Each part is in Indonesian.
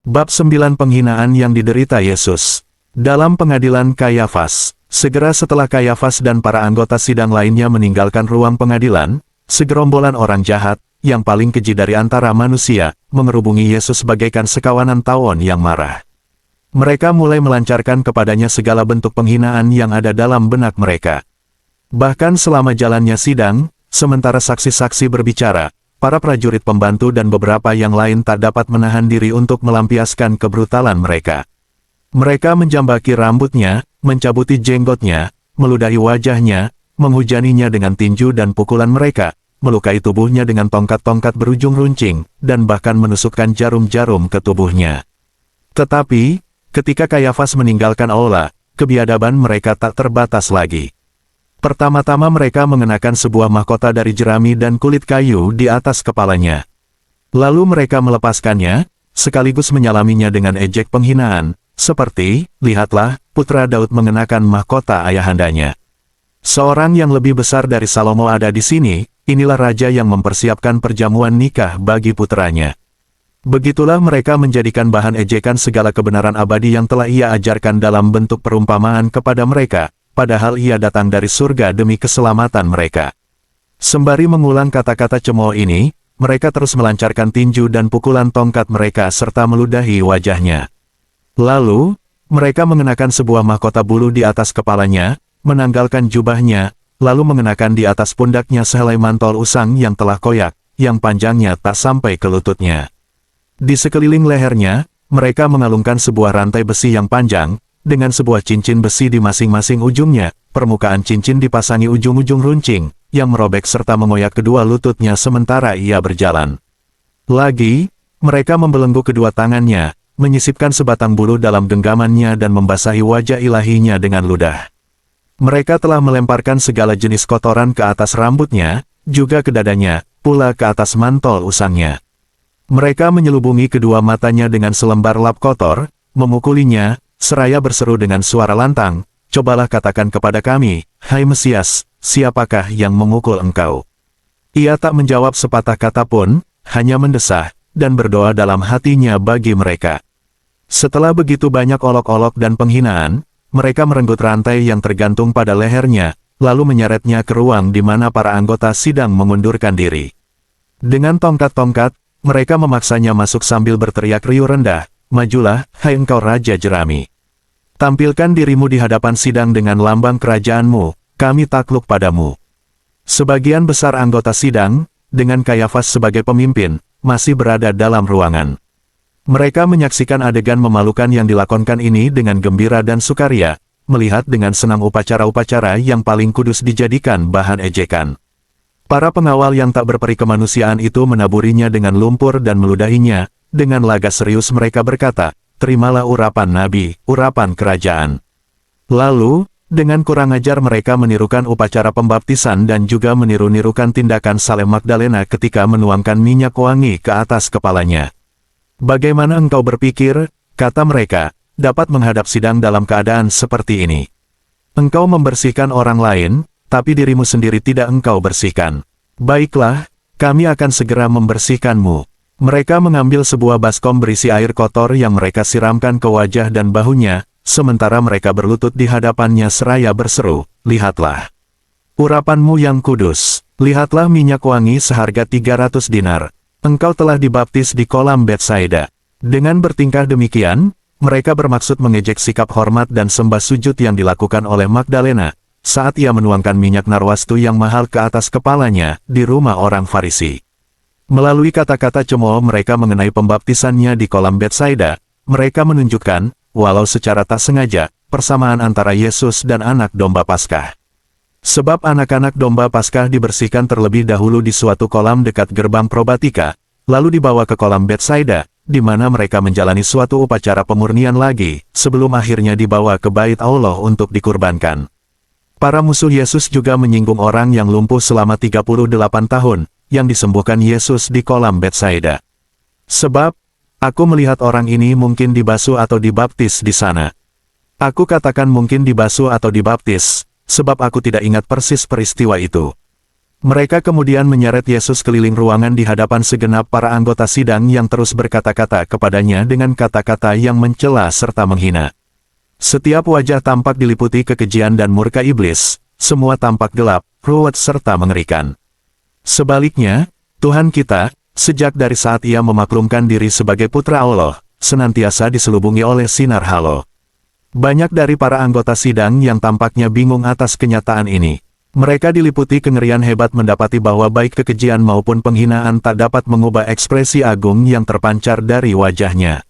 Bab 9 Penghinaan yang diderita Yesus. Dalam pengadilan Kayafas, segera setelah Kayafas dan para anggota sidang lainnya meninggalkan ruang pengadilan, segerombolan orang jahat, yang paling keji dari antara manusia, mengerubungi Yesus bagaikan sekawanan tawon yang marah. Mereka mulai melancarkan kepadanya segala bentuk penghinaan yang ada dalam benak mereka. Bahkan selama jalannya sidang, sementara saksi-saksi berbicara, para prajurit pembantu dan beberapa yang lain tak dapat menahan diri untuk melampiaskan kebrutalan mereka. Mereka menjambaki rambutnya, mencabuti jenggotnya, meludahi wajahnya, menghujaninya dengan tinju dan pukulan mereka, melukai tubuhnya dengan tongkat-tongkat berujung runcing, dan bahkan menusukkan jarum-jarum ke tubuhnya. Tetapi, ketika Kayafas meninggalkan aula, kebiadaban mereka tak terbatas lagi. Pertama-tama mereka mengenakan sebuah mahkota dari jerami dan kulit kayu di atas kepalanya. Lalu mereka melepaskannya, sekaligus menyalaminya dengan ejek penghinaan, seperti, "Lihatlah, putra Daud mengenakan mahkota ayahandanya. Seorang yang lebih besar dari Salomo ada di sini, inilah raja yang mempersiapkan perjamuan nikah bagi putranya." Begitulah mereka menjadikan bahan ejekan segala kebenaran abadi yang telah ia ajarkan dalam bentuk perumpamaan kepada mereka, padahal ia datang dari surga demi keselamatan mereka. Sembari mengulang kata-kata cemooh ini, mereka terus melancarkan tinju dan pukulan tongkat mereka serta meludahi wajahnya. Lalu, mereka mengenakan sebuah mahkota bulu di atas kepalanya, menanggalkan jubahnya, lalu mengenakan di atas pundaknya sehelai mantel usang yang telah koyak, yang panjangnya tak sampai ke lututnya. Di sekeliling lehernya, mereka mengalungkan sebuah rantai besi yang panjang, dengan sebuah cincin besi di masing-masing ujungnya, permukaan cincin dipasangi ujung-ujung runcing, yang merobek serta mengoyak kedua lututnya sementara ia berjalan. Lagi, mereka membelenggu kedua tangannya, menyisipkan sebatang bulu dalam genggamannya dan membasahi wajah ilahinya dengan ludah. Mereka telah melemparkan segala jenis kotoran ke atas rambutnya, juga ke dadanya, pula ke atas mantol usangnya. Mereka menyelubungi kedua matanya dengan selembar lap kotor, memukulinya, seraya berseru dengan suara lantang, "Cobalah katakan kepada kami, hai Mesias, siapakah yang memukul engkau?" Ia tak menjawab sepatah kata pun, hanya mendesah, dan berdoa dalam hatinya bagi mereka. Setelah begitu banyak olok-olok dan penghinaan, mereka merenggut rantai yang tergantung pada lehernya, lalu menyeretnya ke ruang di mana para anggota sidang mengundurkan diri. Dengan tongkat-tongkat, mereka memaksanya masuk sambil berteriak riuh rendah, "Majulah, hai engkau Raja Jerami. Tampilkan dirimu di hadapan sidang dengan lambang kerajaanmu, kami takluk padamu." Sebagian besar anggota sidang, dengan Kayafas sebagai pemimpin, masih berada dalam ruangan. Mereka menyaksikan adegan memalukan yang dilakonkan ini dengan gembira dan sukaria, melihat dengan senang upacara-upacara yang paling kudus dijadikan bahan ejekan. Para pengawal yang tak berperi kemanusiaan itu menaburinya dengan lumpur dan meludahinya. Dengan laga serius mereka berkata, "Terimalah urapan nabi, urapan kerajaan." Lalu, dengan kurang ajar mereka menirukan upacara pembaptisan dan juga meniru-nirukan tindakan Saleh Magdalena ketika menuangkan minyak wangi ke atas kepalanya. "Bagaimana engkau berpikir," kata mereka, "dapat menghadap sidang dalam keadaan seperti ini? Engkau membersihkan orang lain, tapi dirimu sendiri tidak engkau bersihkan. Baiklah, kami akan segera membersihkanmu." Mereka mengambil sebuah baskom berisi air kotor yang mereka siramkan ke wajah dan bahunya, sementara mereka berlutut di hadapannya seraya berseru, "Lihatlah urapanmu yang kudus, lihatlah minyak wangi seharga 300 dinar. Engkau telah dibaptis di kolam Betsaida." Dengan bertingkah demikian, mereka bermaksud mengejek sikap hormat dan sembah sujud yang dilakukan oleh Magdalena, saat ia menuangkan minyak narwastu yang mahal ke atas kepalanya, di rumah orang Farisi. Melalui kata-kata cemooh mereka mengenai pembaptisannya di kolam Betsaida, mereka menunjukkan, walau secara tak sengaja, persamaan antara Yesus dan anak domba Paskah. Sebab anak-anak domba Paskah dibersihkan terlebih dahulu di suatu kolam dekat gerbang Probatika, lalu dibawa ke kolam Betsaida, di mana mereka menjalani suatu upacara pemurnian lagi, sebelum akhirnya dibawa ke bait Allah untuk dikurbankan. Para musuh Yesus juga menyinggung orang yang lumpuh selama 38 tahun, yang disembuhkan Yesus di kolam Betsaida. "Sebab, aku melihat orang ini mungkin dibasuh atau dibaptis di sana. Aku katakan mungkin dibasuh atau dibaptis, sebab aku tidak ingat persis peristiwa itu." Mereka kemudian menyeret Yesus keliling ruangan di hadapan segenap para anggota sidang yang terus berkata-kata kepadanya dengan kata-kata yang mencela serta menghina. Setiap wajah tampak diliputi kekejian dan murka iblis, semua tampak gelap, ruwet serta mengerikan. Sebaliknya, Tuhan kita, sejak dari saat Ia memaklumkan diri sebagai Putra Allah, senantiasa diselubungi oleh sinar halo. Banyak dari para anggota sidang yang tampaknya bingung atas kenyataan ini. Mereka diliputi kengerian hebat mendapati bahwa baik kekejian maupun penghinaan tak dapat mengubah ekspresi agung yang terpancar dari wajahnya.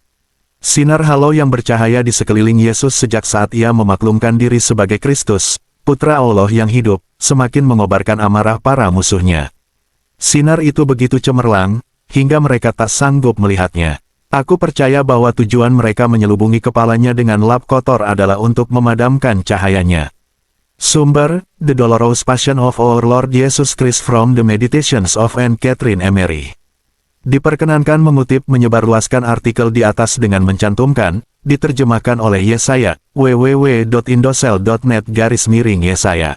Sinar halo yang bercahaya di sekeliling Yesus sejak saat Ia memaklumkan diri sebagai Kristus, Putra Allah yang hidup, semakin mengobarkan amarah para musuhnya. Sinar itu begitu cemerlang, hingga mereka tak sanggup melihatnya. Aku percaya bahwa tujuan mereka menyelubungi kepalanya dengan lap kotor adalah untuk memadamkan cahayanya. Sumber, The Dolorous Passion of Our Lord Jesus Christ from the Meditations of Anne Catherine Emery. Diperkenankan mengutip menyebarluaskan artikel di atas dengan mencantumkan, diterjemahkan oleh Yesaya, www.indosel.net/Yesaya.